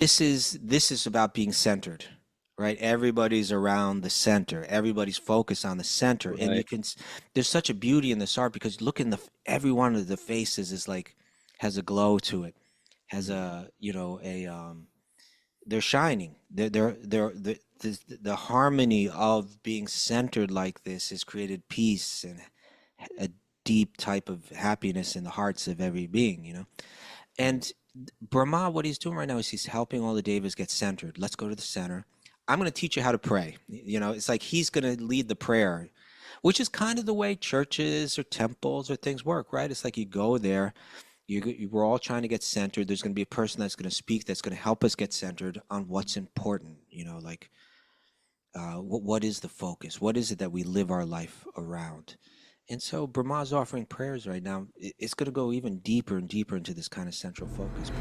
this is about being centered, right? Everybody's around the center. Everybody's focused on the center, and Right. there's such a beauty in this art because look in every one of the faces is like has a glow to it, has a they're shining. The harmony of being centered like this has created peace and a deep type of happiness in the hearts of every being, And Brahma, what he's doing right now is he's helping all the devas get centered. Let's go to the center. I'm going to teach you how to pray. It's like he's going to lead the prayer, which is kind of the way churches or temples or things work, right? It's like you go there, we're all trying to get centered. There's going to be a person that's going to speak that's going to help us get centered on what's important, like what is the focus? What is it that we live our life around? And so Brahma's offering prayers right now. It's going to go even deeper and deeper into this kind of central focus.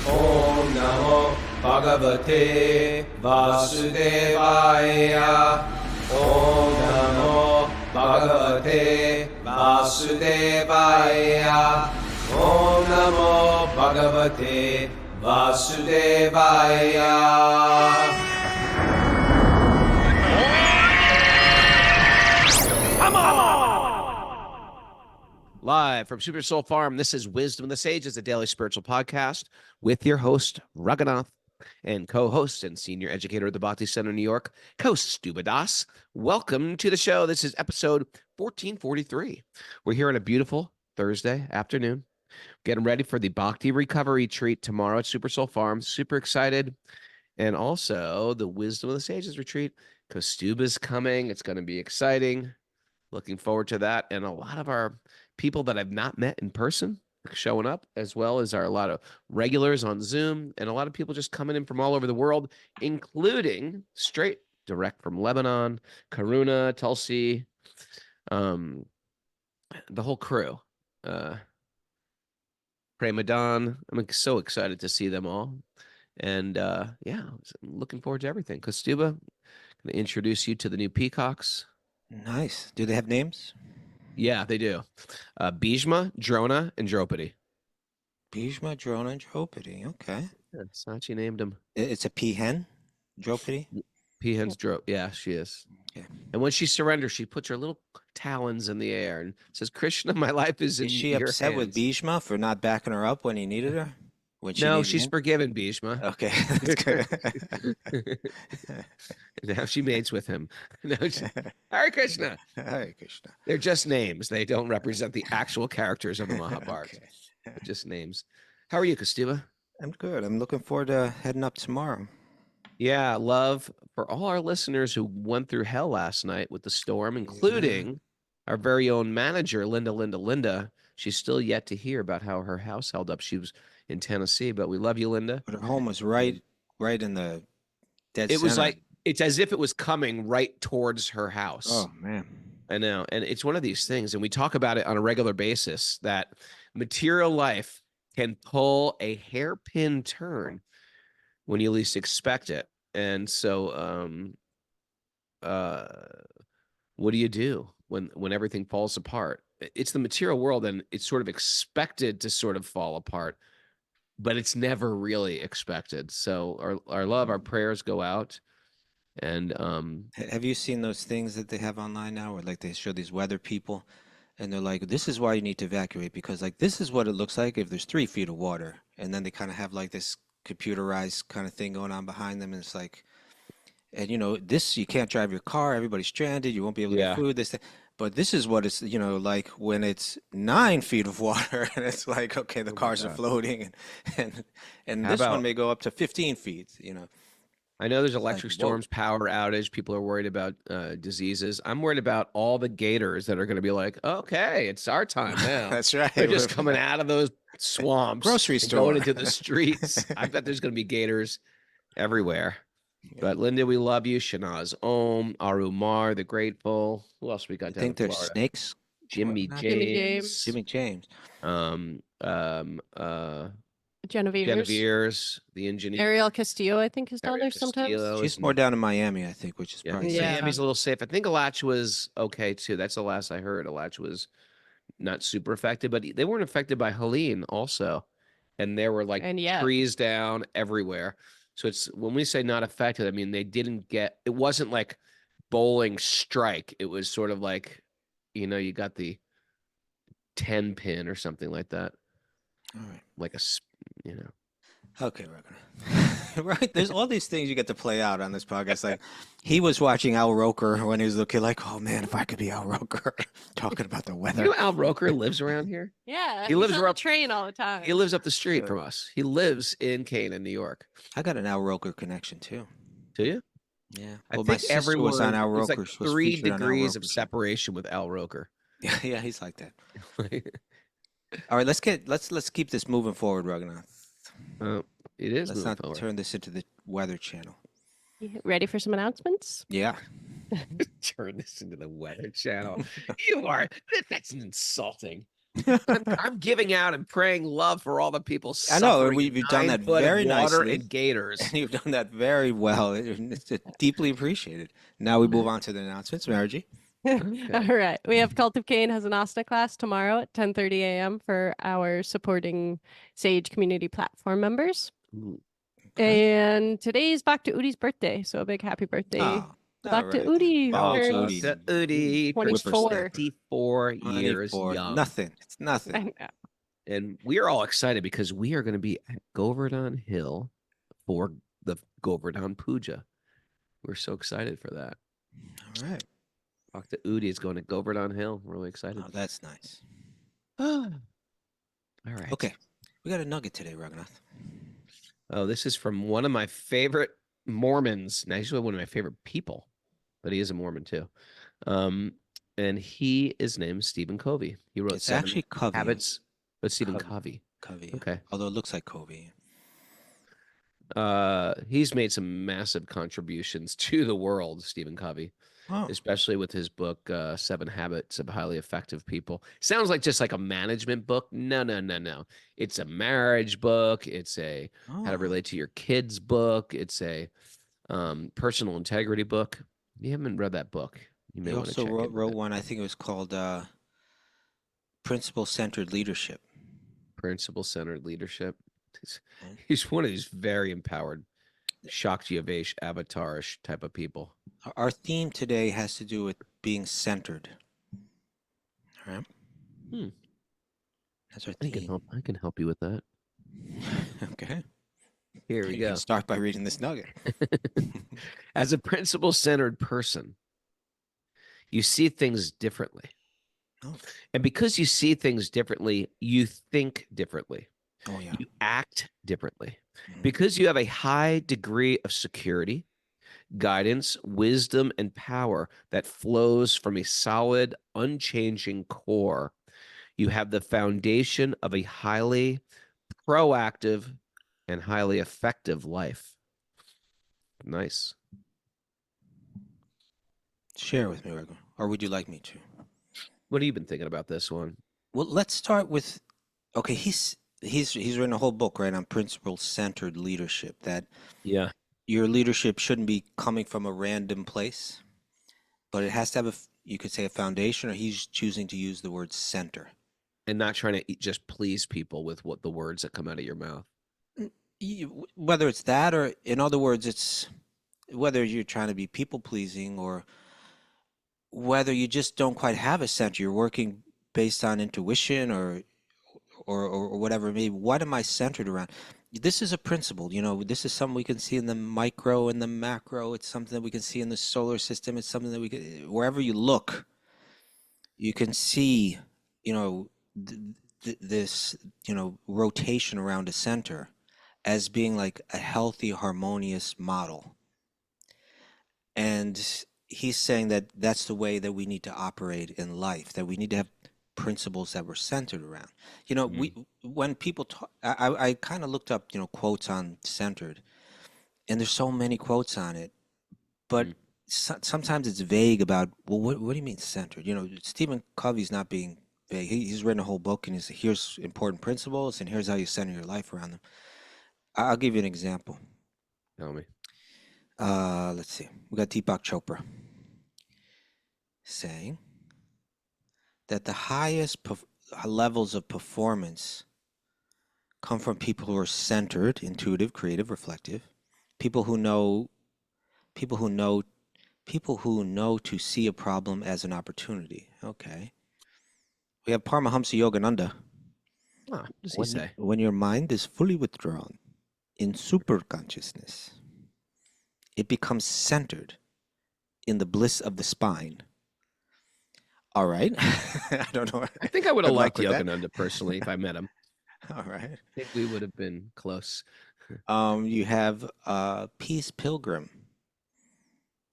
Om Namo Bhagavate Vasudevaya. Om Namo Bhagavate Vasudevaya. Om Namo Bhagavate Vasudevaya. Live from Super Soul Farm, this is Wisdom of the Sages, a daily spiritual podcast with your host, Raghunath, and co-host and senior educator at the Bhakti Center, New York, Kaustubha Das. Welcome to the show. This is episode 1443. We're here on a beautiful Thursday afternoon, getting ready for the Bhakti Recovery Retreat tomorrow at Super Soul Farm. Super excited. And also the Wisdom of the Sages Retreat. Kaustubha's coming. It's going to be exciting. Looking forward to that. And a lot of our people that I've not met in person showing up, as well as a lot of regulars on Zoom, and a lot of people just coming in from all over the world, including straight direct from Lebanon, Karuna, Tulsi, the whole crew. Premadan. I'm so excited to see them all. And yeah, I'm looking forward to everything. Kaustubha, going to introduce you to the new peacocks. Nice. Do they have names? Yeah, they do. Bhishma, Drona, and Draupadi. Bhishma, Drona, and Draupadi. Okay. Yeah, Sachi named them. It's a peahen, Draupadi? Peahen's Draupadi. Yeah, she is. Okay. And when she surrenders, she puts her little talons in the air and says, Krishna, my life is in Is she your upset with hands. Bhishma for not backing her up when he needed her? When she No, needed she's him? forgiven Bhishma. Okay, that's good. Now she mates with him. No, Hare Krishna. Hare Krishna. They're just names. They don't represent the actual characters of the Mahabharata. Okay. They're just names. How are you, Kaustubha? I'm good. I'm looking forward to heading up tomorrow. Yeah, love for all our listeners who went through hell last night with the storm, including our very own manager, Linda. She's still yet to hear about how her house held up. She was in Tennessee, but we love you, Linda. But her home was right in the dead It center. was like, it's as if it was coming right towards her house. Oh, man. I know. And it's one of these things, and we talk about it on a regular basis, that material life can pull a hairpin turn when you least expect it. And so what do you do when everything falls apart? It's the material world, and it's sort of expected to sort of fall apart, but it's never really expected. So our love, our prayers go out. And have you seen those things that they have online now where like they show these weather people and they're like, this is why you need to evacuate because like this is what it looks like if there's 3 feet of water. And then they kind of have like this computerized kind of thing going on behind them. And it's like, and this, you can't drive your car. Everybody's stranded. You won't be able to get food. This thing. But this is what it's, like when it's 9 feet of water and it's like, okay, the cars are floating and this one may go up to 15 feet, I know there's electric storms, power outage. People are worried about diseases. I'm worried about all the gators that are going to be like, okay, it's our time now. That's right. They're just coming out of those swamps, grocery store, going into the streets. I bet there's going to be gators everywhere. Yeah. But Linda, we love you. Shanaz Om, Arumar, the Grateful. Who else we got down I think in there's Florida? snakes. Jimmy James. Genevieve's, the engineer. Ariel Castillo, I think, is down there sometimes. She's more down in Miami, I think, which is probably Miami's a little safe. I think Alach was okay too. That's the last I heard. Alach was not super affected, but they weren't affected by Helene also. and there were like And yeah. trees down everywhere. So it's when we say not affected, I mean they didn't get. It wasn't like bowling strike. It was sort of like, you got the 10 pin or something like that, All right. like you know. Okay, we're gonna right. There's all these things you get to play out on this podcast. Like he was watching Al Roker when he was a little kid, like, oh man, if I could be Al Roker talking about the You weather. know Al Roker lives around here. Yeah. He lives on around- the train all the time. He lives up the street from us. He lives in Canaan, New York. I got an Al Roker connection too. Do you? Yeah. I Well, my think sister everyone was on Al there's Roker. like Was 3 featured on Al degrees of Roker's- separation with Al Roker. Yeah, yeah, he's like that. All right, let's keep this moving forward, Raghunath. It is Let's moving not forward. turn this into the Weather Channel. You ready for some announcements? Yeah. Turn this into the Weather Channel. That's insulting. I'm giving out and praying love for all the people I know, suffering we've in done 9 that foot of very water nicely. and gators. And you've done that very well. It's deeply appreciated. Now we move on to the announcements, Margie. All right. We have Cult of Cain has an Asana class tomorrow at 10:30 a.m. for our supporting Sage community platform members. Ooh. And today's Bhakti Udi's birthday. So a big happy birthday. Oh, Bhakti all right. Udi Oh, turns Udi. The Udi turns 24. 24 years 24. young. Nothing. It's nothing. I know. And we are all excited because we are going to be at Govardhan Hill for the Govardhan Puja. We're so excited for that. All right. Dr. Udi is going to Govardhan Hill. We're really excited. Oh, that's nice. All right. Okay. We got a nugget today, Raghunath. Oh, this is from one of my favorite Mormons. Now, he's one of my favorite people, but he is a Mormon too. And he is named Stephen Covey. He wrote It's 7 actually Covey. Habits, but Stephen Covey. Covey. Covey. Okay. Although it looks like Covey. He's made some massive contributions to the world, Stephen Covey, Oh. especially with his book, 7 Habits of Highly Effective People. Sounds like just like a management book. No. It's a marriage book. It's a how to relate to your kids book. It's a personal integrity book. You haven't read that book. You may He want to also check wrote one, I think it was called Principle-Centered Leadership. Principle-centered leadership. Hmm. He's one of these very empowered, Shakti-Avesh, avatarish type of people. Our theme today has to do with being centered. All right. Hmm. That's our I can theme. help you with that. Okay. Here we You go. can start by reading this nugget. As a principle-centered person, you see things differently. Oh. And because you see things differently, you think differently. Oh, yeah. You act differently. Mhm. Because you have a high degree of security, guidance, wisdom, and power that flows from a solid, unchanging core, you have the foundation of a highly proactive and highly effective life. Nice. Share with me, Raghunath. Or would you like me to? What have you been thinking about this one? Well, let's start with, okay, he's written a whole book, right, on principle-centered leadership, that Yeah. your leadership shouldn't be coming from a random place, but it has to have you could say a foundation, or he's choosing to use the word center. And not trying to just please people with what the words that come out of your mouth. Whether it's that, or in other words, it's whether you're trying to be people-pleasing, or whether you just don't quite have a center, you're working based on intuition or whatever it may be. What am I centered around? This is a principle, this is something we can see in the micro and the macro. It's something that we can see in the solar system. It's something that we can, wherever you look, you can see, this, rotation around a center as being like a healthy, harmonious model. And he's saying that that's the way that we need to operate in life, that we need to have principles that we're centered around. When people talk, I kind of looked up, quotes on centered, and there's so many quotes on it, but sometimes it's vague about, well, what do you mean centered? Stephen Covey's not being vague. He's written a whole book, and he's here's important principles, and here's how you center your life around them. I'll give you an example. Tell me. Let's see. We got Deepak Chopra saying that the highest levels of performance come from people who are centered, intuitive, creative, reflective, people who know, people who know, people who know to see a problem as an opportunity. Okay. We have Paramahamsa Yogananda. Huh, what does he say? When your mind is fully withdrawn in super consciousness, it becomes centered in the bliss of the spine. All right. I don't know. I think I would have Good luck liked with that. Yogananda personally if I met him. All right. I think we would have been close. You have Peace Pilgrim.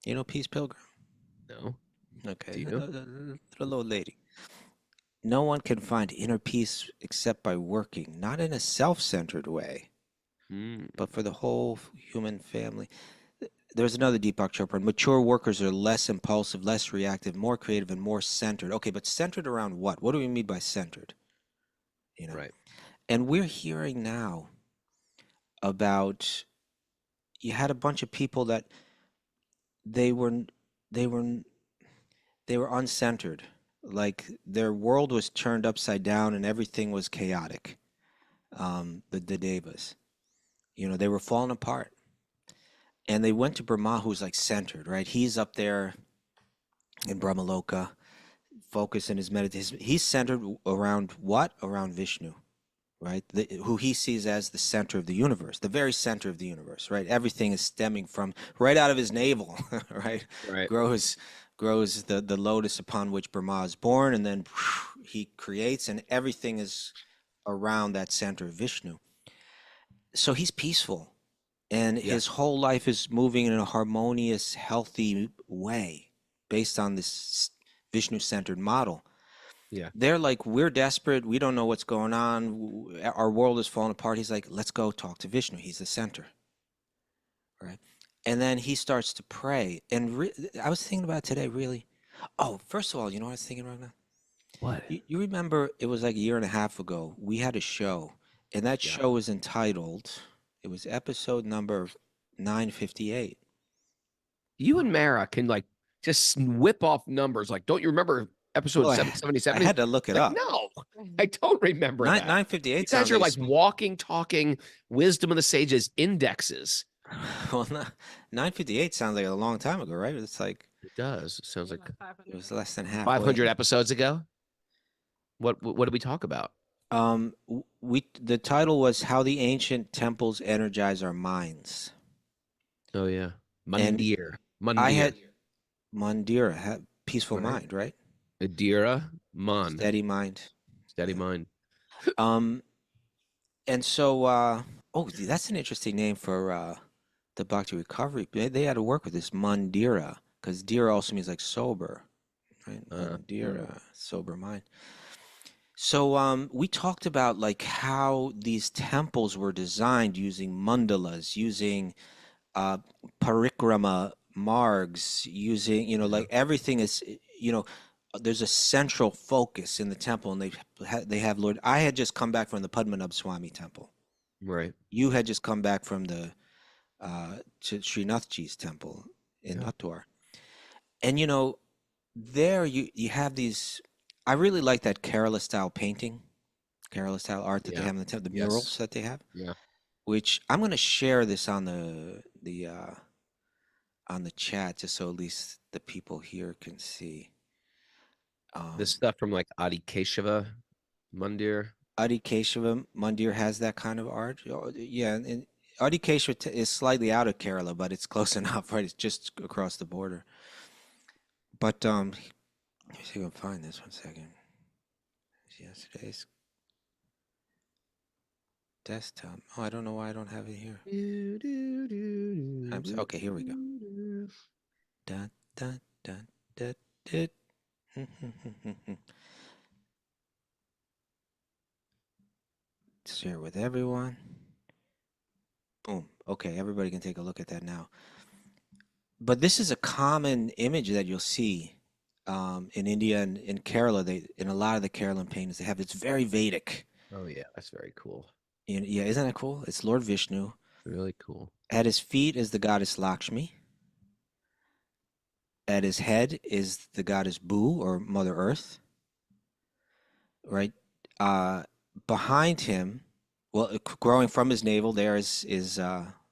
You know Peace Pilgrim? No. Okay. Do you know? The little lady. No one can find inner peace except by working, not in a self-centered way, Mm, but for the whole human family. There's another Deepak Chopra. Mature workers are less impulsive, less reactive, more creative, and more centered. Okay, but centered around what? What do we mean by centered? You know, right. and we're hearing now about you had a bunch of people that they were they were they were uncentered. Like their world was turned upside down and everything was chaotic. The Devas, you know, they were falling apart. And they went to Brahma, who's like centered, right? He's up there in Brahmaloka, focused in his meditation. He's centered around what? Around Vishnu, right? Who he sees as the center of the universe, the very center of the universe, right? Everything is stemming from right out of his navel, right? Right. Grows the lotus upon which Brahma is born, and then he creates, and everything is around that center of Vishnu. So he's peaceful, and Yeah. his whole life is moving in a harmonious, healthy way based on this Vishnu-centered model. Yeah. They're like, we're desperate. We don't know what's going on. Our world is falling apart. He's like, let's go talk to Vishnu. He's the center, right? And then he starts to pray. And I was thinking about it today, really. Oh, first of all, you know what I was thinking right now? What? You remember it was like a year and a half ago, we had a show, and that Yeah. show was entitled, it was episode number 958. You and Mara can like just whip off numbers. Like, don't you remember episode Well, I 777? had to look it Like, up. no, I don't remember that. 958 You guys sounds are like like walking, talking wisdom of the sages indexes. well, 958 sounds like a long time ago, right? It's like It does. It sounds like it was less than halfway. 500 episodes ago. What did we talk about? The title was How the Ancient Temples Energize Our Minds. Oh yeah, And Mandir. I had Mandir. Mandira, peaceful Right. mind, right? Adira. Man. Steady mind. Steady mind. Um, and so, that's an interesting name for the Bhakti Recovery. They had to work with this Mandira because Dira also means like sober, right? Mandira, sober mind. So we talked about like how these temples were designed using mandalas, using parikrama margs, using, you know, like everything is, you know, there's a central focus in the temple, and they have Lord. I had just come back from the Padmanabh Swami temple. Right. You had just come back from the Srinathji's temple in Yeah. Hattuar, and you know, there you have these. I really like that Kerala style painting, Kerala style art that they Yeah. have in the temple, the Yes. murals that they have. Yeah. Which I'm going to share this on the chat just so at least the people here can see. This stuff from like Adi Keshava Mandir. Adi Keshava Mandir has that kind of art. Yeah, and Adi Keshava is slightly out of Kerala, but it's close enough, right? It's just across the border. But let me see if I can find this 1 second. Yesterday's desktop. Oh, I don't know why I don't have it here. Okay, here we go. Dun, dun, dun, dun, dun. Share with everyone. Boom. Okay, everybody can take a look at that now. But this is a common image that you'll see in India and in Kerala. In a lot of the Kerala paintings, they have it's very Vedic. Oh yeah, that's very cool. Yeah, isn't that cool? It's Lord Vishnu. Really cool. At his feet is the goddess Lakshmi. At his head is the goddess Bu, or Mother Earth. Right? Behind him, well, growing from his navel there is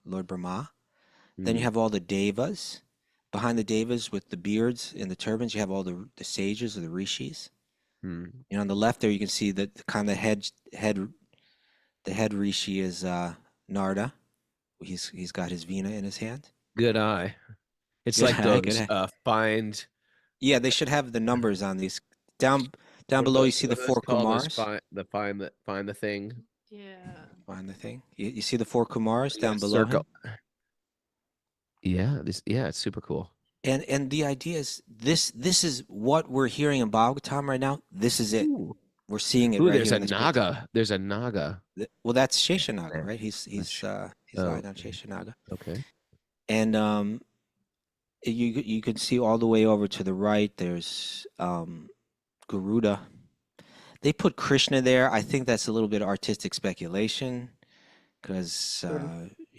Lord Brahma. Then you Mm. have all the Devas. Behind the Devas with the beards and the turbans, you have all the sages or the rishis. Mm. On the left there, you can see that the kind of the head rishi is Narda. He's got his veena in his hand. Good eye. It's Good like eye, good those eye. find. Yeah, they should have the numbers on these. Down down What are below, you those? see the What are those four called? Those Kumars. find the thing. Yeah. Find the thing. You see the four Kumars You got down a below him. circle. Yeah, it's super cool. And the idea is this is what we're hearing in Bhagavatam right now. This is it. Ooh. We're seeing it Ooh, right there's here a in this picture. naga. There's a naga. Well, that's Sheshanaga, There. right? That's- He's Oh, lying on Sheshanaga. okay. And you can see all the way over to the right. There's Garuda. They put Krishna there. I think that's a little bit artistic speculation because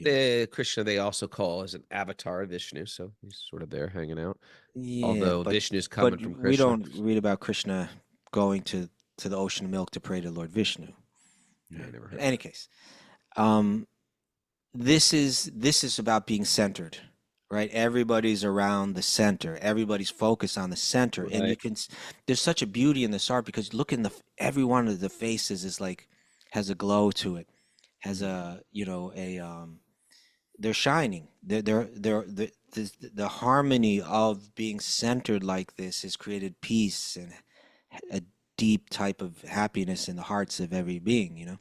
The Krishna they also call as an avatar of Vishnu, so he's sort of there hanging out. yeah, Although but Vishnu's but coming from we Krishna. don't read about Krishna going to the ocean of milk to pray to Lord Vishnu. Yeah, I never In heard any that. case, um, this is about being centered, right? Everybody's around the center. Everybody's focused on the center, and you Right. can. There's such a beauty in this art because look in every one of the faces is like has a glow to it, has a they're shining. The harmony of being centered like this has created peace and a deep type of happiness in the hearts of every being.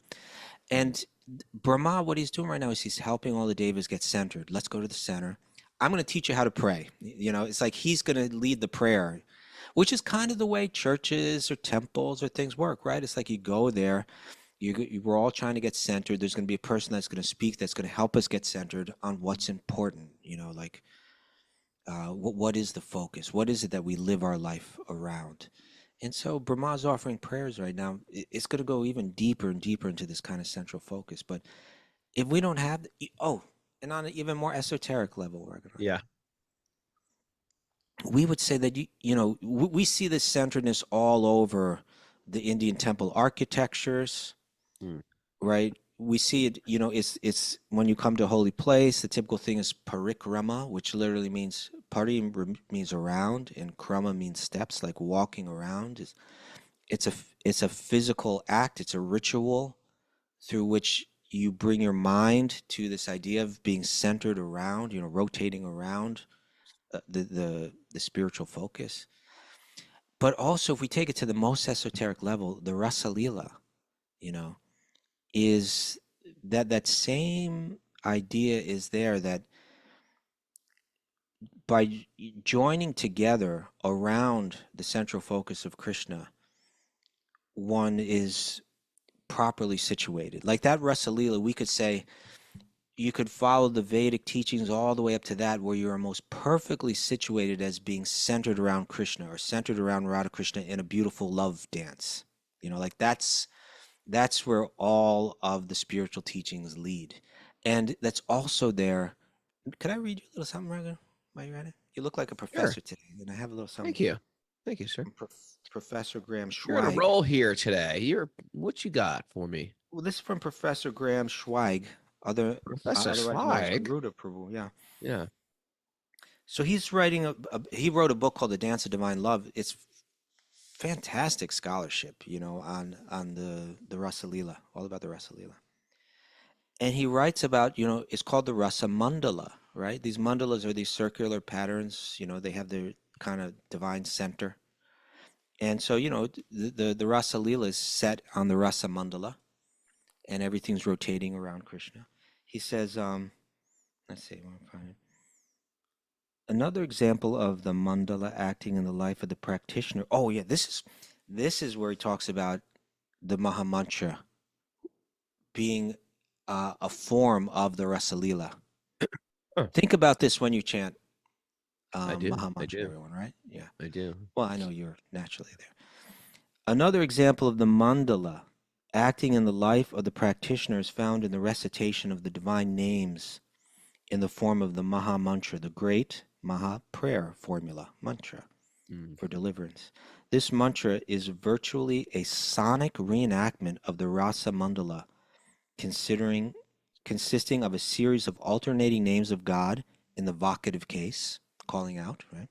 And Brahma, what he's doing right now is he's helping all the devas get centered. Let's go to the center. I'm going to teach you how to pray. It's like he's going to lead the prayer, which is kind of the way churches or temples or things work, right? It's like you go there, we're all trying to get centered. There's going to be a person that's going to speak that's going to help us get centered on what's important, like what is the focus? What is it that we live our life around? And so Brahma's offering prayers right now. It's going to go even deeper and deeper into this kind of central focus. But if we don't have, and on an even more esoteric level, Yeah. we would say that we see this centeredness all over the Indian temple architectures, Mm. right? We see it, it's when you come to a holy place, the typical thing is parikrama, which literally means means around, and krama means steps, like walking around. It's a physical act. It's a ritual through which you bring your mind to this idea of being centered around, rotating around the spiritual focus. But also, if we take it to the most esoteric level, the Rasa Lila, you know, is that same idea is there, that by joining together around the central focus of Krishna, one is properly situated. Like that Rasa Lila, we could say you could follow the Vedic teachings all the way up to that, where you are most perfectly situated as being centered around Krishna or centered around Radha Krishna in a beautiful love dance. Like that's where all of the spiritual teachings lead. And that's also there. Could I read you a little something, Raghu, while you're at it? You look like a Sure. professor today, and I have a little something Thank you. Thank you, sir. from Professor Graham You're on a Schweig. roll here today. What you got for me? Well, this is from Professor Graham Schweig, Professor otherwise known as Schweig. Garuda Prabhu. Yeah. Yeah. So he's writing he wrote a book called The Dance of Divine Love. It's fantastic scholarship, on the Rasa Lila, all about the Rasa Lila. And he writes about, it's called the Rasa Mandala, right? These mandalas are these circular patterns, they have their kind of divine center. And so, the Rasa Lila is set on the Rasa Mandala, and everything's rotating around Krishna. He says, let's see, another example of the mandala acting in the life of the practitioner. Oh yeah, this is where he talks about the Maha Mantra being a form of the Rasa Lila. Huh. Think about this when you chant I do. Maha I Mantra, do. everyone, right? Yeah. I do. Well, I know you're naturally there. Another example of the mandala acting in the life of the practitioner is found in the recitation of the divine names in the form of the Maha Mantra, the great Maha prayer formula mantra Mm. for deliverance. This mantra is virtually a sonic reenactment of the Rasa Mandala consisting of a series of alternating names of God in the vocative case, calling out, right?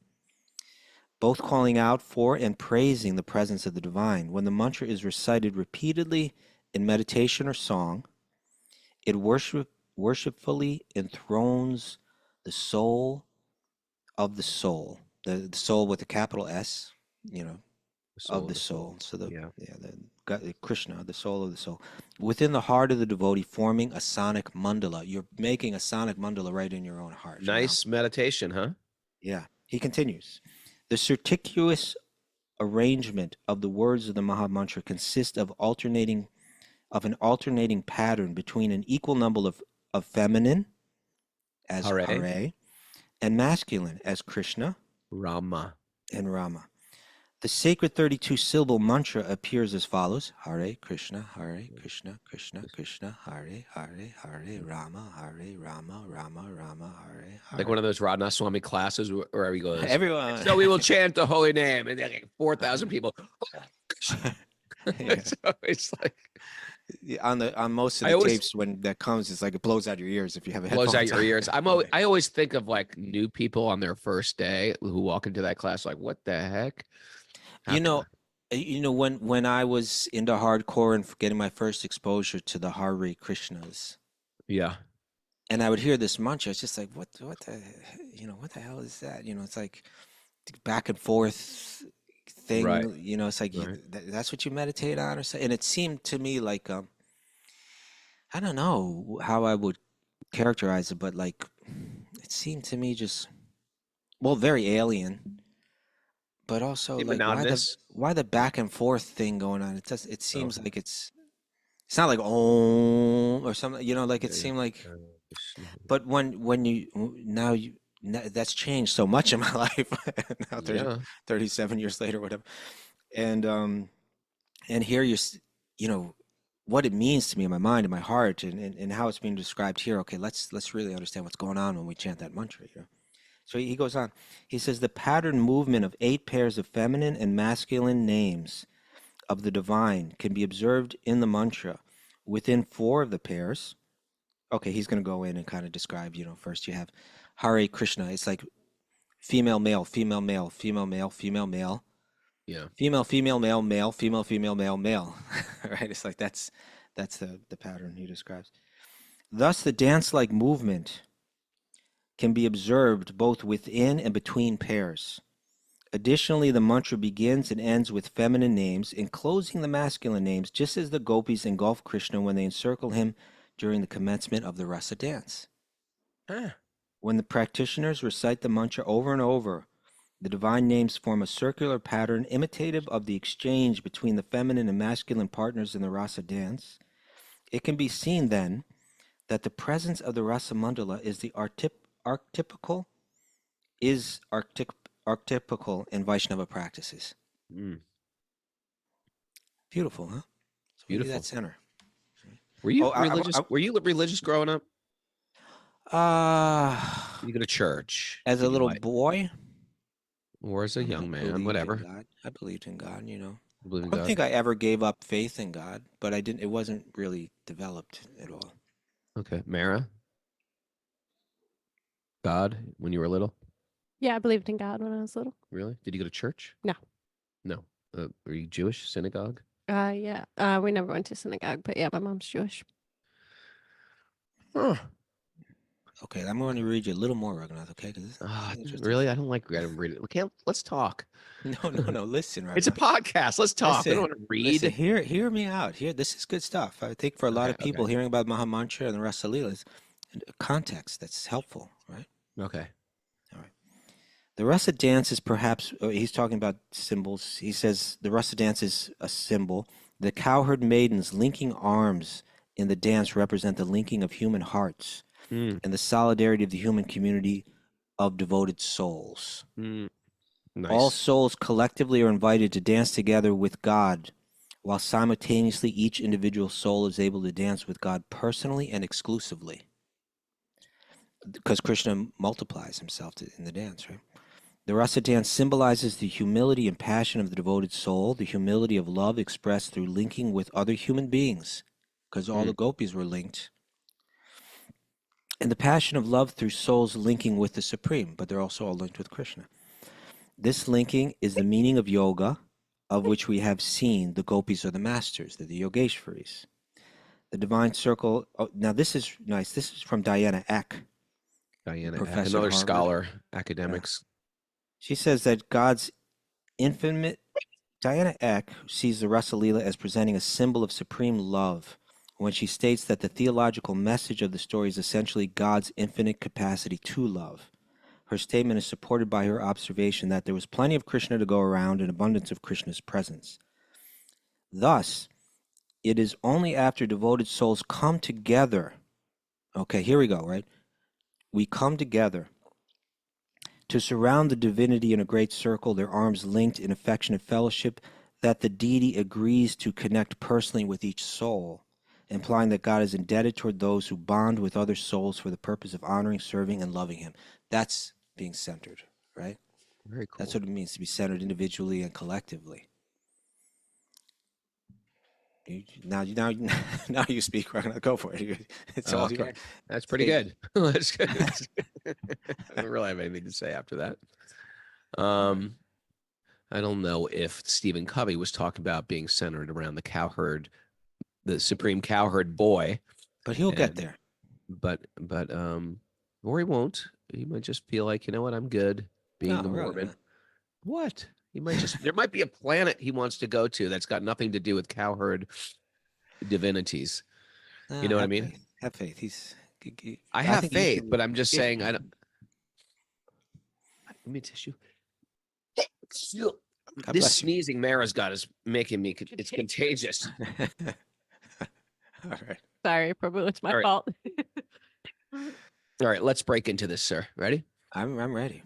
Both calling out for and praising the presence of the divine. When the mantra is recited repeatedly in meditation or song, it worshipfully enthrones the soul of the soul, the soul with a capital S, you know, of the soul. So the Krishna, the soul of the soul, within the heart of the devotee, forming a sonic mandala. You're making a sonic mandala right in your own heart. Nice meditation, huh? Yeah. He continues. The circuitous arrangement of the words of the Maha Mantra consists of an alternating pattern between an equal number of feminine as Hare and masculine as Krishna, Rama, and Rama. The sacred 32-syllable mantra appears as follows: Hare Krishna, Krishna, Krishna, Hare, Hare Rama, Rama, Rama, Hare. Like one of those Radha Swami classes where he goes, everyone. So we will chant the holy name, and like 4,000 people. Yeah. So it's like on most of the tapes when that comes, it's like it blows out your ears if you have a blows out headphones your on. ears. I always think of like new people on their first day who walk into that class like, what the heck? You know, when I was into hardcore and getting my first exposure to the Hare Krishnas, yeah, and I would hear this mantra, it's just like, what the, what the hell is that? It's like back and forth thing. Right. It's like that's what you meditate on, or something. And it seemed to me like, I don't know how I would characterize it, but like, it seemed to me just, well, very alien. But also, like, why the back and forth thing going on? It seems like it's not like om or something, like it seemed like. But that's changed so much in my life now, 37 years later, whatever. And here what it means to me in my mind, in my heart, and how it's being described here. Okay, let's really understand what's going on when we chant that mantra. So he goes on. He says the pattern movement of 8 pairs of feminine and masculine names of the divine can be observed in the mantra. Within 4 of the pairs, okay, he's going to go in and kind of describe, first you have Hare Krishna. It's like female, male, female, male, female, male, female, male. Yeah. Female, female, male, male, female, female, male, male. Right? It's like that's the pattern he describes. Thus, the dance-like movement can be observed both within and between pairs. Additionally, the mantra begins and ends with feminine names, enclosing the masculine names, just as the gopis engulf Krishna when they encircle him during the commencement of the Rasa dance. When the practitioners recite the mantra over and over, the divine names form a circular pattern imitative of the exchange between the feminine and masculine partners in the Rasa dance. It can be seen then that the presence of the Rasa Mandala is the archetypical in Vaishnava practices. Beautiful, huh? So beautiful. That center. Were you religious? Were you religious growing up? Did you go to church As a little boy, or as a young man, whatever? I believed in God. I don't think I ever gave up faith in God, but I didn't. It wasn't really developed at all. Okay, Mara. God, when you were little? Yeah, I believed in God when I was little. Really? Did you go to church? No. No. Were you Jewish? Synagogue? Yeah. We never went to synagogue, but yeah, my mom's Jewish. Huh. Okay, I'm going to read you a little more, Raghunath, okay? Really? I don't like read it. Let's talk. No. Listen, Raghunath. It's a podcast. Let's talk. I don't want to read. Listen, hear me out. This is good stuff. I think for a lot of people hearing about Maha Mantra and the Rasa Leelas, context that's helpful, right? Okay. All right. The Rasa dance is perhaps, he's talking about symbols. He says the Rasa dance is a symbol. The cowherd maidens linking arms in the dance represent the linking of human hearts and the solidarity of the human community of devoted souls. Nice. All souls collectively are invited to dance together with God, while simultaneously each individual soul is able to dance with God personally and exclusively. Because Krishna multiplies himself in the dance, right? The Rasa dance symbolizes the humility and passion of the devoted soul, the humility of love expressed through linking with other human beings, because all the gopis were linked. And the passion of love through souls linking with the Supreme, but they're also all linked with Krishna. This linking is the meaning of yoga, of which we have seen the gopis are the masters, they're the Yogeshwaris. The divine circle. Oh, now this is nice. This is from Diana Eck, Diana, professor at another Harvard. scholar, academics. She says that God's infinite. Diana Eck sees the Rasa Leela as presenting a symbol of supreme love when she states that the theological message of the story is essentially God's infinite capacity to love. Her statement is supported by her observation that there was plenty of Krishna to go around and abundance of Krishna's presence. Thus, it is only after devoted souls come together. Okay, here we go, right? We come together to surround the divinity in a great circle, their arms linked in affectionate fellowship, that the deity agrees to connect personally with each soul, implying that God is indebted toward those who bond with other souls for the purpose of honoring, serving, and loving him. That's being centered, right? Very cool. That's what it means to be centered individually and collectively. Now you speak. We're gonna go for it. It's all yours. That's pretty good. That's good. I don't really have anything to say after that. I don't know if Stephen Covey was talking about being centered around the cowherd, the supreme cowherd boy, but he'll get there. But or he won't. He might just feel like, you know what, I'm good being a Mormon. What? He might just, there might be a planet he wants to go to that's got nothing to do with cowherd divinities. You know what I mean? Have faith. I have faith, but I'm just saying, I don't. Give me a tissue. This sneezing Mara's got is making me, it's contagious. All right. Sorry, Prabhu, it's my fault. All right, let's break into this, sir. Ready? I'm ready.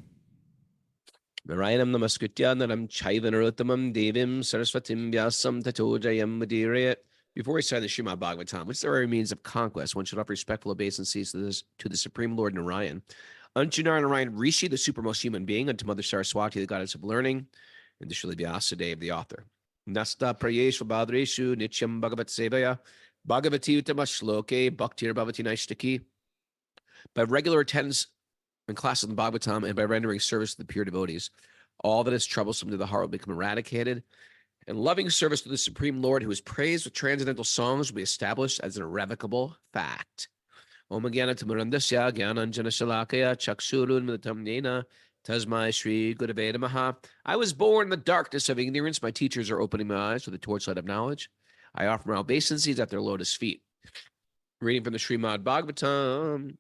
Narayanam namaskritya naram chaivanaruttamam devim saraswatim vyasam tato jayam madhirayat. Before we start the Srimad Bhagavatam, which there are means of conquest, one should offer respectful obeisances to the Supreme Lord Narayan. Unto Narayan Rishi, the supermost human being, unto Mother Saraswati, the goddess of learning, and to Srila Vyasadeva, the author. Nasta prayeshu badreshu nityam bhagavat sevaya bhagavati uttama shloke bhaktir bhavati naishtaki. By regular attendance in classes in the Bhagavatam and by rendering service to the pure devotees, all that is troublesome to the heart will become eradicated, and loving service to the Supreme Lord, who is praised with transcendental songs, will be established as an irrevocable fact. Om Gyanatamarandasya Gyananjana Shalakaya Chakshurun Midatam Nena Tasmai Shri Gurave Namaha. I was born in the darkness of ignorance. My teachers are opening my eyes with the torchlight of knowledge. I offer my obeisances at their lotus feet. Reading from the Srimad Bhagavatam,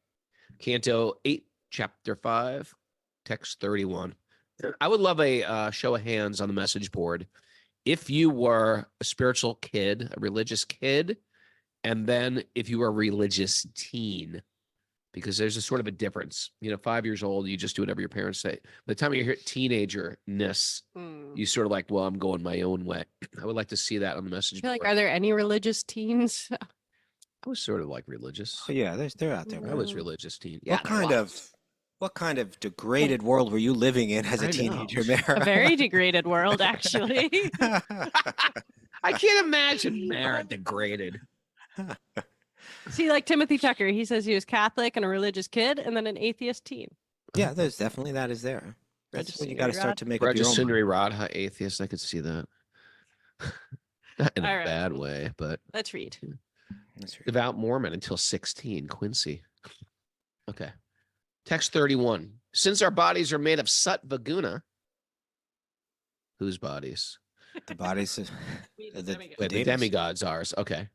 Canto 8, Chapter 5, Text 31. I would love a show of hands on the message board if you were a spiritual kid, a religious kid, and then if you were a religious teen, because there's a sort of a difference. 5 years old, you just do whatever your parents say. By the time you hit teenager-ness, you sort of like, well, I'm going my own way. I would like to see that on the message board. Are there any religious teens? I was sort of like religious. Oh yeah, they're out there. I was religious teen. Yeah, What kind of degraded world were you living in as a teenager, Mara? A very degraded world, actually. I can't imagine Mara degraded. See, like Timothy Tucker, he says he was Catholic and a religious kid, and then an atheist teen. Yeah, there's definitely that is there. That's when you got to start to make up your own. Sundari Radha, atheist. I could see that. Not in a bad way, but let's read. Devout Mormon until 16, Quincy. Okay. Text 31. Since our bodies are made of sattva guna, whose bodies? The bodies of the demigods, ours. Okay.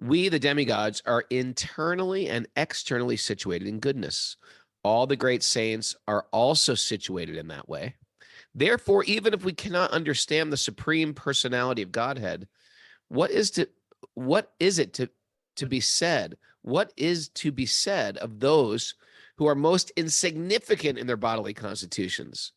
We, the demigods, are internally and externally situated in goodness. All the great saints are also situated in that way. Therefore, even if we cannot understand the supreme personality of Godhead, what is it to be said? What is to be said of those who are most insignificant in their bodily constitutions?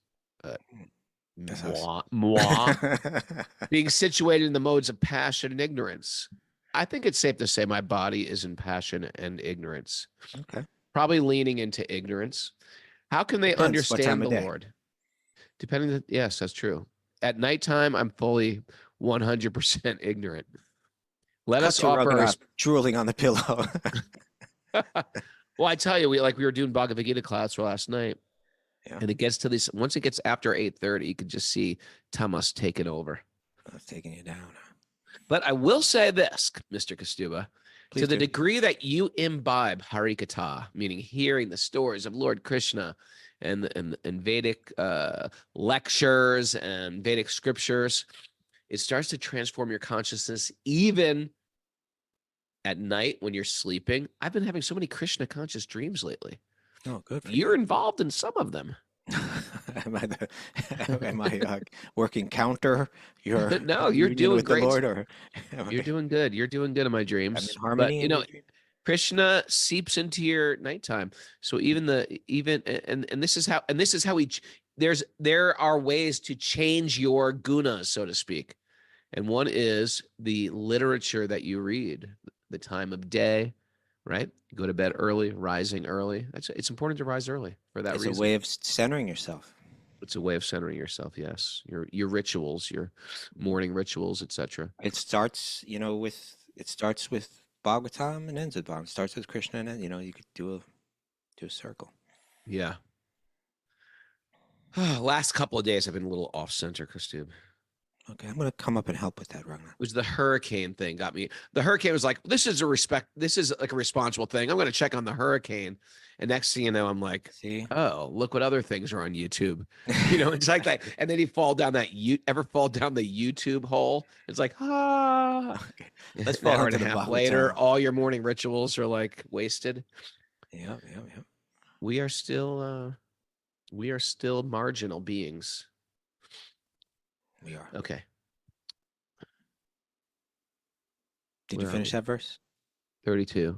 Being situated in the modes of passion and ignorance. I think it's safe to say my body is in passion and ignorance. Okay. Probably leaning into ignorance. How can they understand the Lord? Yes, that's true. At nighttime, I'm fully 100% ignorant. Let Cut us to offer our Raghunath drooling on the pillow. well, I tell you, we were doing Bhagavad Gita class last night, Yeah. and it gets to this. Once it gets after 8:30, you can just see tamas taking over. That's taking you down. But I will say this, Mr. Kastuba, Please to the do. degree that you imbibe Harikatha, meaning hearing the stories of Lord Krishna and Vedic lectures and Vedic scriptures, it starts to transform your consciousness even at night when you're sleeping. I've been having so many Krishna conscious dreams lately. Oh, good for You're involved in some of them. am I working counter your No, you're union doing with the great. Lord, or You're doing good. You're doing good in my I'm in dreams. harmony? But in your dream? Krishna seeps into your nighttime. So even this is how there are ways to change your gunas, so to speak. And one is the literature that you read, the time of day, right? Go to bed early, rising early. It's important to rise early for that It's reason. a way of centering yourself. It's a way of centering yourself. Yes, your rituals, your morning rituals, etc. It starts, with Bhagavatam and ends with Bhagavatam. It starts with Krishna, and then you could do a circle. Yeah. Last couple of days, I've been a little off center, Christine. Okay, I'm gonna come up and help with that, Ragnar. It was the hurricane thing got me. The hurricane was like, this is like a responsible thing. I'm going to check on the hurricane. And next thing you know, I'm like, See? oh, look what other things are on YouTube. It's like that. And then you fall down the YouTube hole? It's like, Okay. Let's an fall hour into and a the half later, Bhagavatam. all your morning rituals are like wasted. Yeah. We are still marginal beings. We are. Okay. Did you finish that verse? 32.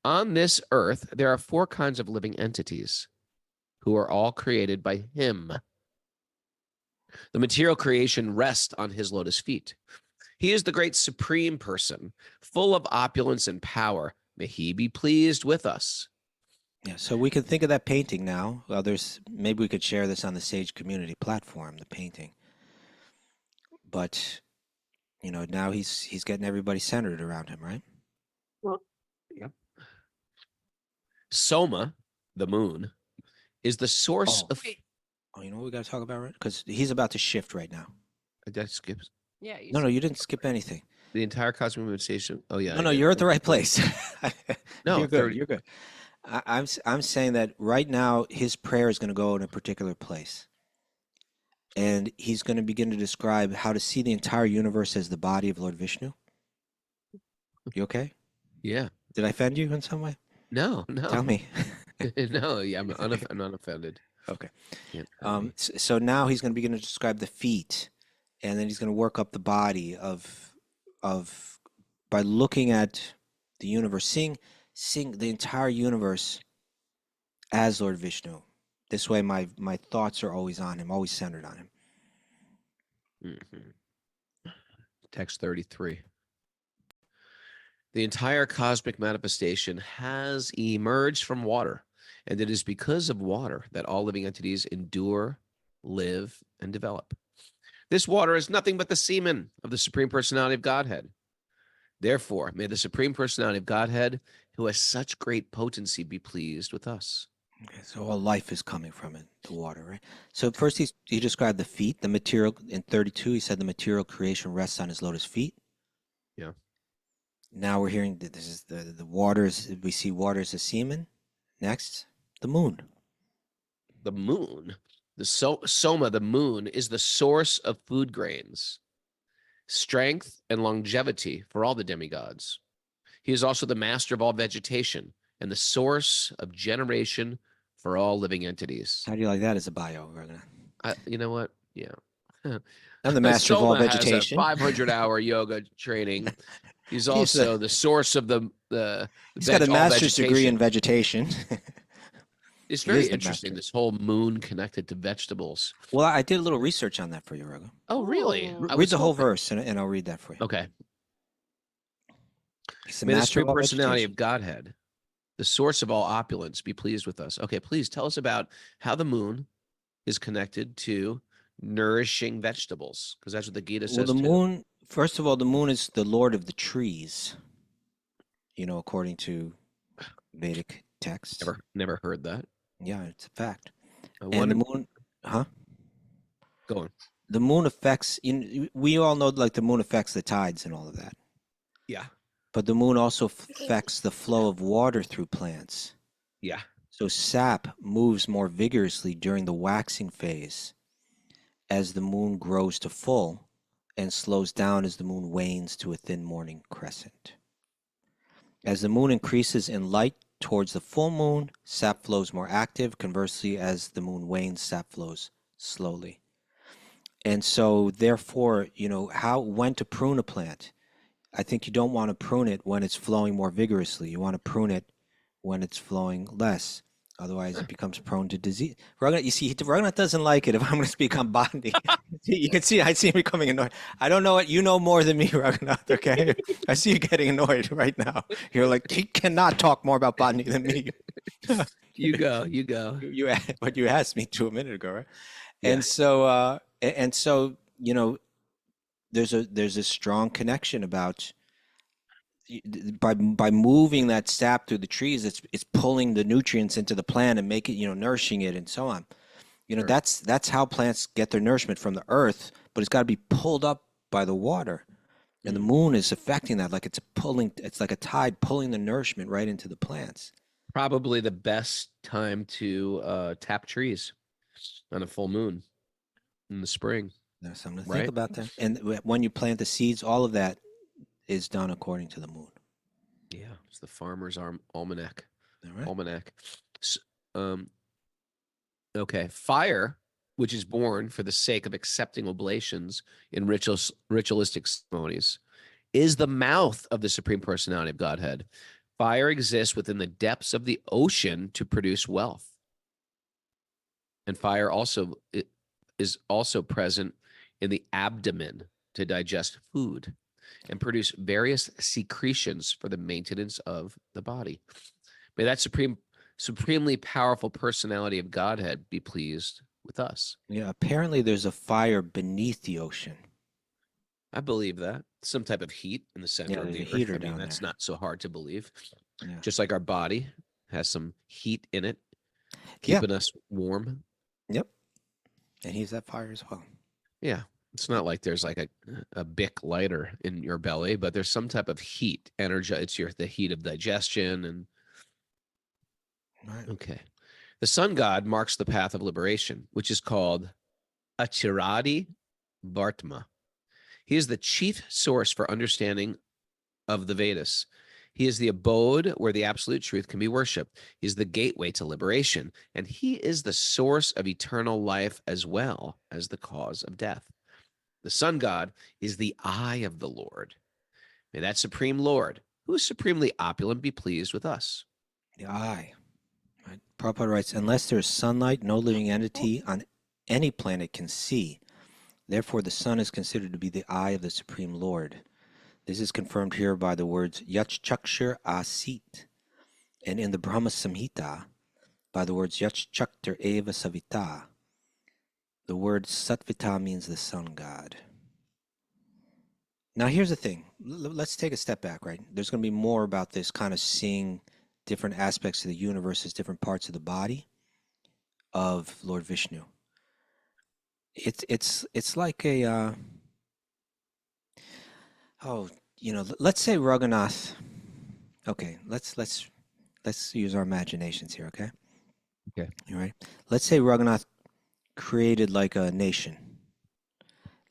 On this earth, there are 4 kinds of living entities who are all created by him. The material creation rests on his lotus feet. He is the great supreme person, full of opulence and power. May he be pleased with us. Yeah, so we can think of that painting now. Well, maybe we could share this on the Sage Community platform, the painting. But now he's getting everybody centered around him, right? Well, yeah. Soma, the moon, is the source of. Oh, you know what we got to talk about, right? Because he's about to shift right now. That skips Yeah. No, you didn't skip anything. the entire cosmic movement station. Oh yeah. No, you're at the right place. No, you're good. You're good. I'm saying that right now his prayer is going to go in a particular place, and he's going to begin to describe how to see the entire universe as the body of Lord Vishnu. You okay? Yeah. Did I offend you in some way? No. Tell me. No, yeah, I'm unoffended. Okay. Yeah. So now he's going to begin to describe the feet, and then he's going to work up the body of by looking at the universe, seeing the entire universe as Lord Vishnu. This way, my thoughts are always on him, always centered on him. Mm-hmm. Text 33. The entire cosmic manifestation has emerged from water, and it is because of water that all living entities endure, live, and develop. This water is nothing but the semen of the Supreme Personality of Godhead. Therefore, may the Supreme Personality of Godhead, who has such great potency, be pleased with us. Okay, so all life is coming from it, the water, right? So first he described the feet, the material. In 32, he said the material creation rests on his lotus feet. Yeah. Now we're hearing that this is the waters. We see water as a semen. Next, the moon. The moon, the soma, the moon, is the source of food grains, strength, and longevity for all the demigods. He is also the master of all vegetation and the source of generation for all living entities. How do you like that as a bio, Ragnar? You know what? Yeah. I'm the master of all Soma vegetation. has a 500-hour yoga training. He's also the source of the He's got a master's degree in vegetation. It's very interesting, this whole moon connected to vegetables. Well, I did a little research on that for you, Ragnar. Oh, really? Read the whole verse, and I'll read that for you. Okay. He's May the Supreme Personality of Godhead, the source of all opulence, be pleased with us. Okay, please tell us about how the moon is connected to nourishing vegetables, because that's what the Gita says. Well, the moon, First of all, the moon is the lord of the trees, according to Vedic texts. Never heard that. Yeah, it's a fact. I And the wonder. moon, huh? Go on. The moon affects, we all know like the moon affects the tides and all of that. Yeah. But the moon also affects the flow of water through plants. Yeah. So sap moves more vigorously during the waxing phase as the moon grows to full and slows down as the moon wanes to a thin morning crescent. As the moon increases in light towards the full moon, sap flows more active. Conversely, as the moon wanes, sap flows slowly. And so therefore, when to prune a plant. I think you don't want to prune it when it's flowing more vigorously. You want to prune it when it's flowing less. Otherwise, it becomes prone to disease. Raghunath doesn't like it if I'm going to speak on botany. You can see, I see him becoming annoyed. I don't know what you know more than me, Raghunath, okay? I see you getting annoyed right now. You're like, he cannot talk more about botany than me. You go. What you asked me 2 minutes ago, right? Yeah. And so, there's a strong connection about by moving that sap through the trees, it's pulling the nutrients into the plant and make it, nourishing it and so on. Sure. That's how plants get their nourishment from the earth, but it's got to be pulled up by the water. And the moon is affecting that, like it's like a tide pulling the nourishment right into the plants. Probably the best time to tap trees on a full moon in the spring. There's something to Right. think about that. And when you plant the seeds, all of that is done according to the moon. Yeah, it's the farmer's almanac. All right. Almanac. Okay, fire, which is born for the sake of accepting oblations in ritualistic ceremonies, is the mouth of the Supreme Personality of Godhead. Fire exists within the depths of the ocean to produce wealth. And fire is also present in the abdomen to digest food and produce various secretions for the maintenance of the body. May that supremely powerful personality of Godhead be pleased with us. Yeah, apparently there's a fire beneath the ocean. I believe that. Some type of heat in the center of there's the a earth. heater I mean, down that's there. not so hard to believe. Yeah. Just like our body has some heat in it, Yeah. keeping us warm. Yep. And he's that fire as well. Yeah. It's not like there's like a Bic lighter in your belly, but there's some type of heat, energy. It's the heat of digestion. And Right. okay. The sun god marks the path of liberation, which is called Achiradi Bhartma. He is the chief source for understanding of the Vedas. He is the abode where the absolute truth can be worshipped. He is the gateway to liberation, and he is the source of eternal life as well as the cause of death. The sun god is the eye of the Lord. May that supreme Lord, who is supremely opulent, be pleased with us. The eye. Right. Prabhupada writes, unless there is sunlight, no living entity on any planet can see. Therefore, the sun is considered to be the eye of the Supreme Lord. This is confirmed here by the words Yachchakshar Asit, and in the Brahma Samhita by the words Yachchaktar Eva Savita. The word Satvita means the sun god. Now here's the thing. Let's take a step back, right? There's going to be more about this kind of seeing different aspects of the universe as different parts of the body of Lord Vishnu. It's like a let's say Raghunath. Okay, let's use our imaginations here, okay? Okay. All right. Let's say Raghunath created like a nation.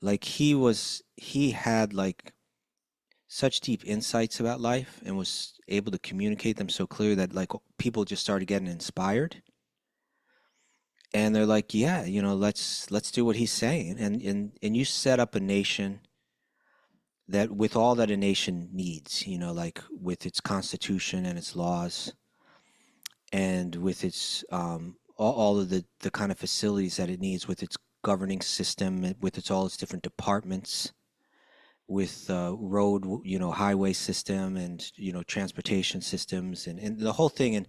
Like he had like such deep insights about life and was able to communicate them so clearly that like people just started getting inspired. And they're like, yeah, let's do what he's saying. And you set up a nation that with all that a nation needs, like with its constitution and its laws and with its all of the kind of facilities that it needs with its governing system, with all its different departments, with road, highway system and, transportation systems and the whole thing. And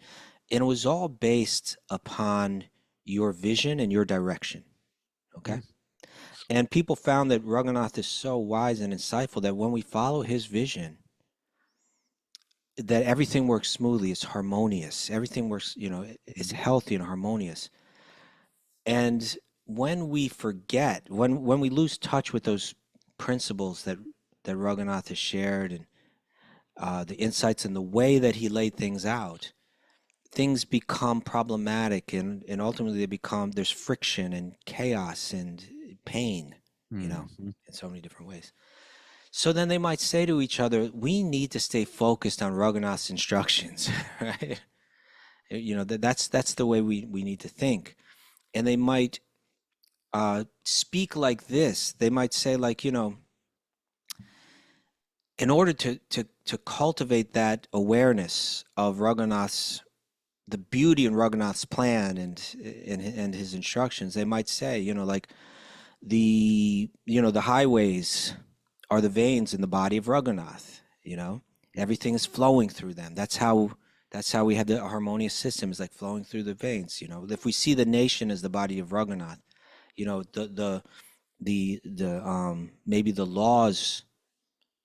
it was all based upon your vision and your direction. Okay. And people found that Raghunath is so wise and insightful that when we follow his vision, that everything works smoothly, it's harmonious, everything works, it's healthy and harmonious. And when we forget, when we lose touch with those principles that Raghunath has shared, and the insights and the way that he laid things out, things become problematic, and ultimately there's friction and chaos and pain, Mhm. in so many different ways. So then they might say to each other, we need to stay focused on Raghunath's instructions, right? That's the way we need to think. And they might speak like this. They might say, like, in order to cultivate that awareness of Raghunath's, the beauty in Raghunath's plan and his instructions, they might say, like, the highways are the veins in the body of Raghunath. Everything is flowing through them. That's how we have the harmonious system, is like flowing through the veins. If we see the nation as the body of Raghunath, the maybe the laws,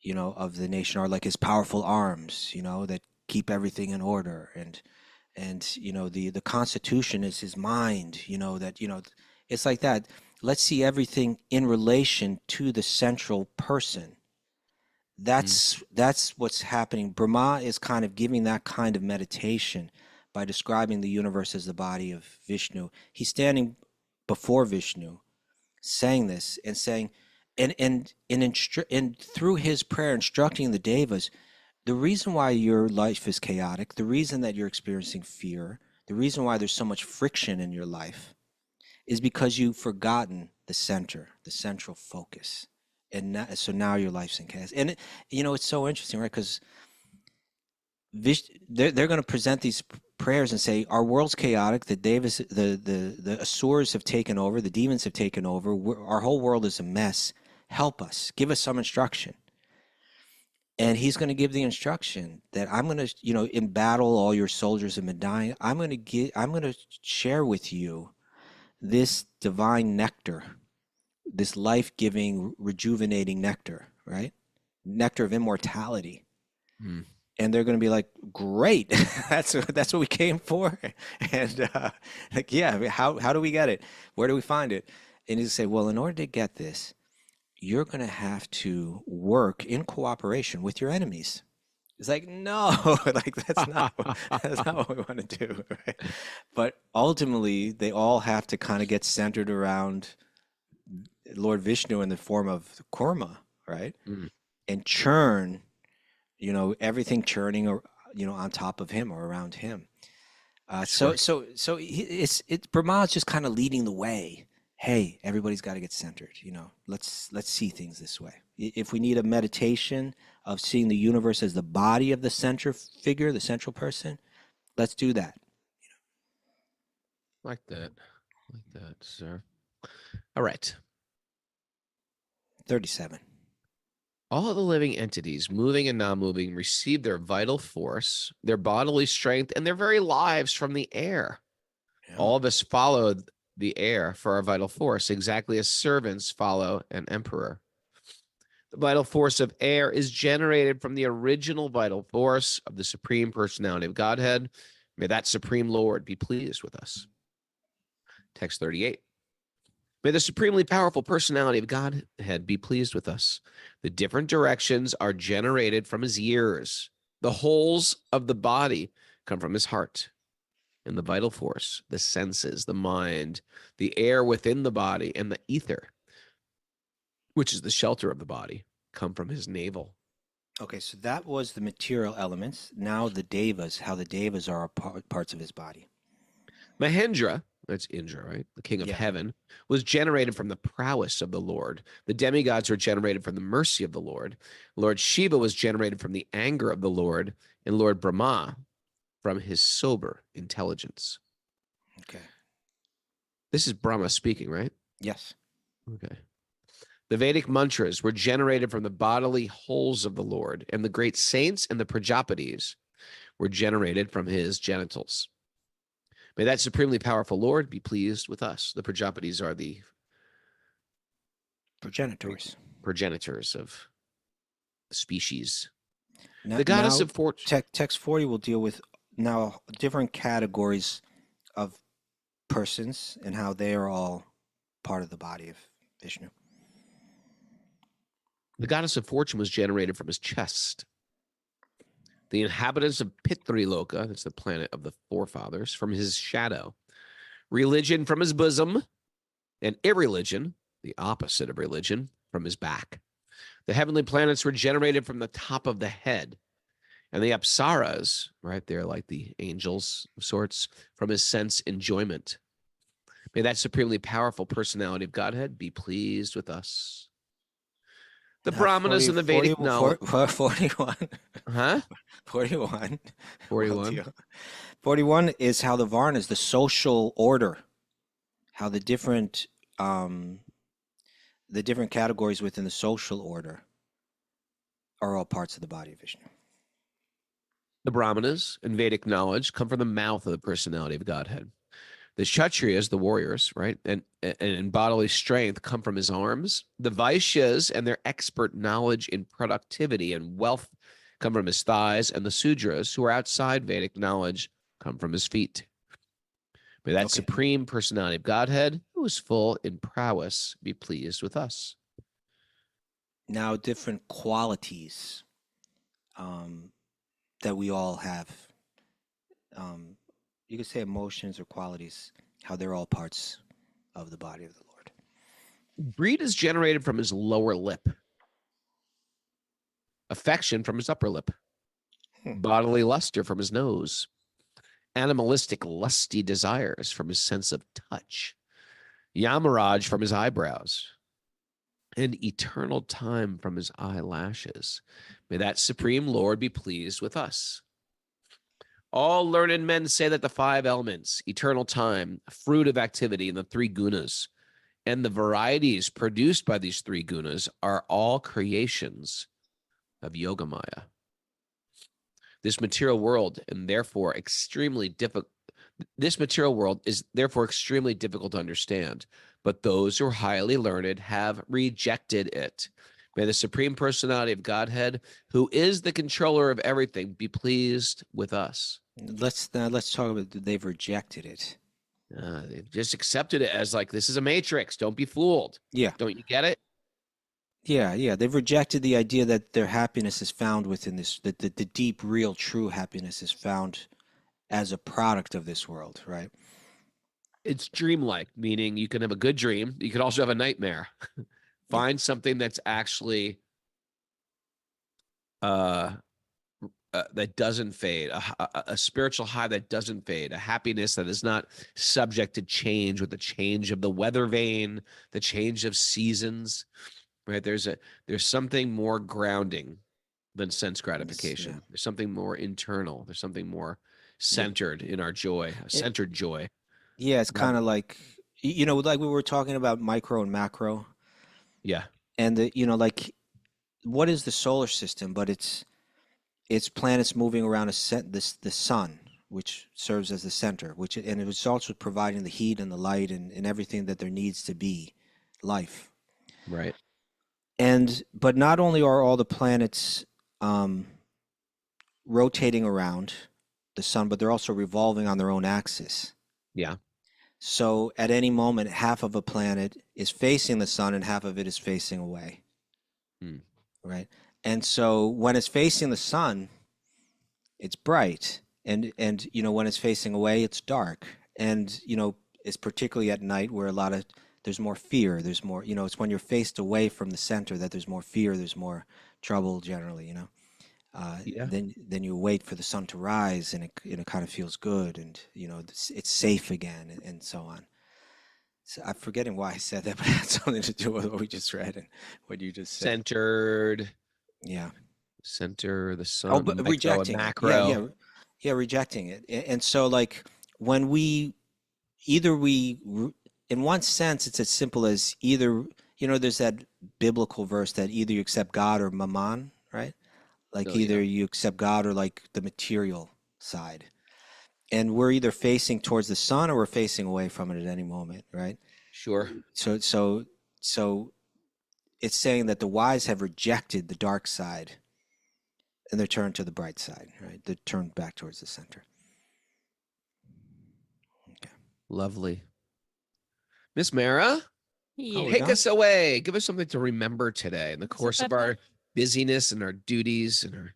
of the nation are like his powerful arms, that keep everything in order. And the Constitution is his mind, that it's like that. Let's see everything in relation to the central person. That's what's happening. Brahma is kind of giving that kind of meditation by describing the universe as the body of Vishnu. He's standing before Vishnu, saying this and saying, and through his prayer instructing the Devas, the reason why your life is chaotic, the reason that you're experiencing fear, the reason why there's so much friction in your life, is because you've forgotten the center, the central focus. And so now your life's in chaos. And it's so interesting, right? Because they're going to present these prayers and say, our world's chaotic. The Devas, the Asuras have taken over. The demons have taken over. Our whole world is a mess. Help us. Give us some instruction. And he's going to give the instruction that I'm going to, in battle, all your soldiers have been dying. I'm going to share with you this divine nectar, this life-giving, rejuvenating nectar, right? Nectar of immortality. Mm. And they're going to be like, great, that's what we came for. And like, yeah, how do we get it? Where do we find it? And he's say, well, in order to get this, you're going to have to work in cooperation with your enemies. It's like, no, like that's not what we want to do, right? But ultimately, they all have to kind of get centered around Lord Vishnu in the form of kurma, right? Mm. And churn, everything churning, or on top of him or around him. Sure. So it's Brahma's just kind of leading the way. Hey, everybody's got to get centered. Let's see things this way. If we need a meditation of seeing the universe as the body of the center figure, the central person, let's do that. Like that, sir. All right. 37. All the living entities, moving and non-moving, receive their vital force, their bodily strength, and their very lives from the air. Yeah. All of us follow the air for our vital force, exactly as servants follow an emperor. The vital force of air is generated from the original vital force of the Supreme Personality of Godhead. May that Supreme Lord be pleased with us. Text 38. May the supremely powerful personality of Godhead be pleased with us. The different directions are generated from his ears. The holes of the body come from his heart. And the vital force, the senses, the mind, the air within the body, and the ether, which is the shelter of the body, come from his navel. Okay, so that was the material elements. Now the Devas, how the Devas are parts of his body. Mahendra, that's Indra, right? The king of Yeah. heaven, was generated from the prowess of the Lord. The demigods were generated from the mercy of the Lord. Lord Shiva was generated from the anger of the Lord, and Lord Brahma from his sober intelligence. Okay. This is Brahma speaking, right? Yes. Okay. The Vedic mantras were generated from the bodily holes of the Lord, and the great saints and the Prajapatis were generated from his genitals. May that supremely powerful Lord be pleased with us. The Prajapatis are the Progenitors. progenitors of species. Now, The goddess now of fortune. text 40 will deal with now different categories of persons and how they are all part of the body of Vishnu. The goddess of fortune was generated from his chest. The inhabitants of Pitriloka, that's the planet of the forefathers, from his shadow. Religion from his bosom, and irreligion, the opposite of religion, from his back. The heavenly planets were generated from the top of the head, and the apsaras, right there, like the angels of sorts, from his sense enjoyment. May that supremely powerful personality of Godhead be pleased with us. The Brahmanas and the Vedic knowledge. 41. Huh? 41. 41. 41 is how the Varnas, the social order, how the different categories within the social order are all parts of the body of Vishnu. The Brahmanas and Vedic knowledge come from the mouth of the personality of Godhead. The Kshatriyas, the warriors, right, and in bodily strength come from his arms. The Vaishyas and their expert knowledge in productivity and wealth come from his thighs. And the Sudras, who are outside Vedic knowledge, come from his feet. May that supreme personality of Godhead, who is full in prowess, be pleased with us. Now, different qualities that we all have. You could say emotions or qualities, how they're all parts of the body of the Lord. Greed is generated from his lower lip. Affection from his upper lip. Bodily luster from his nose. Animalistic lusty desires from his sense of touch. Yamaraj from his eyebrows. And eternal time from his eyelashes. May that supreme Lord be pleased with us. All learned men say that the 5 elements, eternal time, fruit of activity, and the 3 gunas, and the varieties produced by these 3 gunas are all creations of Yogamaya. This material world and therefore extremely difficult. This material world is therefore extremely difficult to understand, but those who are highly learned have rejected it. May the Supreme Personality of Godhead, who is the controller of everything, be pleased with us. Let's talk about they've rejected it. They've just accepted it as like, this is a matrix. Don't be fooled. Yeah. Don't you get it? Yeah. They've rejected the idea that their happiness is found within this, that the deep, real, true happiness is found as a product of this world, right? It's dreamlike, meaning you can have a good dream. You can also have a nightmare. Find something that's actually that doesn't fade, a spiritual high that doesn't fade, a happiness that is not subject to change with the change of the weather vane, the change of seasons, right? There's something more grounding than sense gratification. Yeah. There's something more internal. There's something more centered in our joy, a centered joy. Yeah, it's kind of like, like we were talking about micro and macro. Yeah. And like, what is the solar system? But it's planets moving around the sun, which serves as the center, and it was also providing the heat and the light and everything that there needs to be life. Right. But not only are all the planets rotating around the sun, but they're also revolving on their own axis. Yeah. So at any moment, half of a planet is facing the sun and half of it is facing away. Right? And so when it's facing the sun, it's bright. And when it's facing away, it's dark. And, it's particularly at night where there's more fear. There's more, it's when you're faced away from the center that there's more fear, there's more trouble generally, Then you wait for the sun to rise and it kind of feels good and, it's safe again and so on. So I'm forgetting why I said that, but it had something to do with what we just read and what you just said. Centered. Yeah. Center, the sun. Oh, but rejecting macro. it. Yeah, rejecting it. And so like when in one sense, it's as simple as either, there's that biblical verse that either you accept God or mammon, right? Like either you accept God or like the material side. And we're either facing towards the sun or we're facing away from it at any moment, right? Sure. So it's saying that the wise have rejected the dark side and they're turned to the bright side, right? They're turned back towards the center. Okay. Lovely. Miss Mara, Yeah. we take done? us away. Give us something to remember today in the course of bedtime? our busyness and our duties and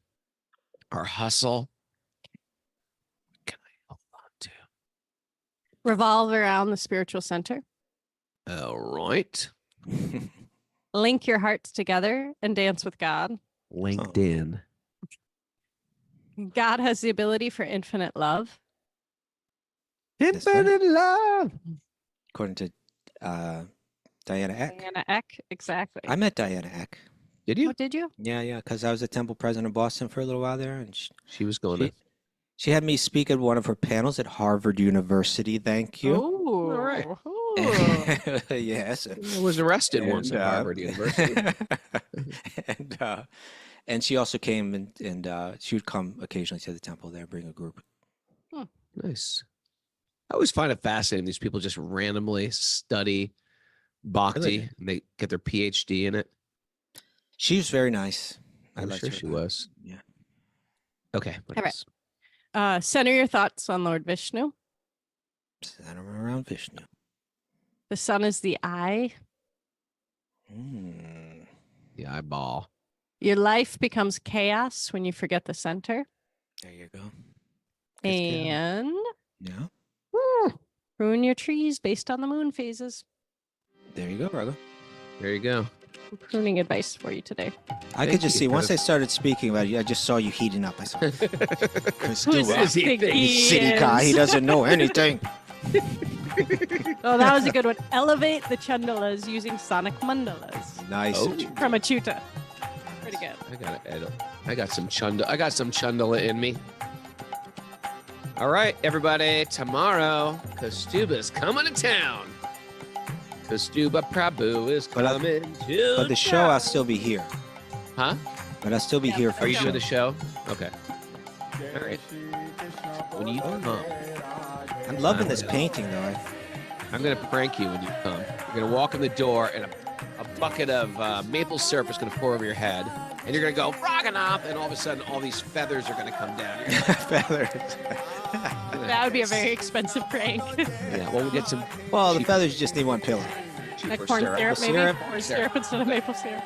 our hustle. Can I hold on to? Revolve around the spiritual center. All right. Link your hearts together and dance with God. LinkedIn. God has the ability for infinite love. That's right. Infinite love. According to Diana Eck. Diana Eck, exactly. I met Diana Eck. Did you? What did you? Yeah, because I was a temple president of Boston for a little while there, and She was going she, to. she had me speak at one of her panels at Harvard University. Thank you. Oh, All right. Yes. I was arrested once at Harvard University. and she also came and she would come occasionally to the temple there, bring a group. Nice. I always find it fascinating. These people just randomly study bhakti Really? and they get their PhD in it. She was very nice. I'm liked sure her she a lot. was. Yeah. Okay. All right. Center your thoughts on Lord Vishnu. Center around Vishnu. The sun is the eye. Mm. The eyeball. Your life becomes chaos when you forget the center. There you go. Good job. And Yeah. prune your trees based on the moon phases. There you go, Raga. There you go. Pruning advice for you today. I Thank could just you see, for once the- I started speaking about it, I just saw you heating up. I saw, Who's Christopher, this he big think? he's city guy, he doesn't know anything. Oh, that was a good one. Elevate the chandalas using sonic mandalas Nice. Oh. from Achuta. Pretty good. I got some chandala in me. All right, everybody. Tomorrow, Kastuba's coming to town. Kastuba Prabhu is But I- coming to But the show, I'll still be here. Huh? But I'll still be here for Are you the doing the show. show? Okay. All right. When you come, I'm loving this painting, though. I'm going to prank you when you come. You're going to walk in the door and a bucket of maple syrup is going to pour over your head. And you're going to go, Raganath, and all of a sudden, all these feathers are going to come down. You're Feathers. That would be a very expensive prank. Yeah, well, we'll get some Well, the cheap- feathers just need one pillow. cheaper Like corn syrup, maybe? Syrup. Corn syrup instead of maple syrup.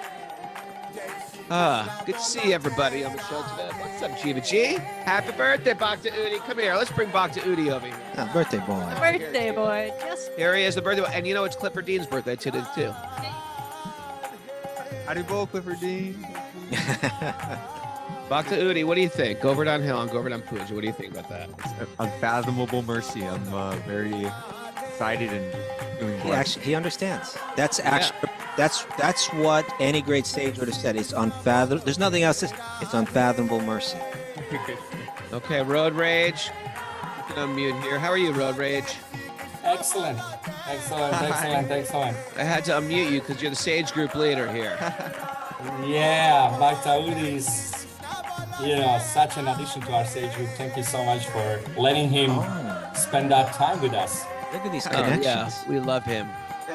Good to see everybody on the show today. What's up, Jiva G? Happy birthday, Bhakta Udi. Come here. Let's bring Bhakta Udi over here. Ah, birthday boy. Birthday boy. Yes. Here he is, the birthday boy. And you know, it's Clifford Dean's birthday today, too. Haribo, Clifford Dean. Bhakta Udi, what do you think? Go over downhill and go over down Puja. What do you think about that? Unfathomable mercy. I'm very excited and doing He well. actually, he understands. That's actually, that's what any great sage would have said. It's unfathomable. There's nothing else. It's unfathomable mercy. Okay, Road Rage. You can unmute here. How are you, Road Rage? Excellent. Excellent. I had to unmute you because you're the Sage Group leader here. Yeah, Bhaktaudi is, such an addition to our sage group. Thank you so much for letting him spend that time with us. Look at these Oh, connections. yeah, we love him.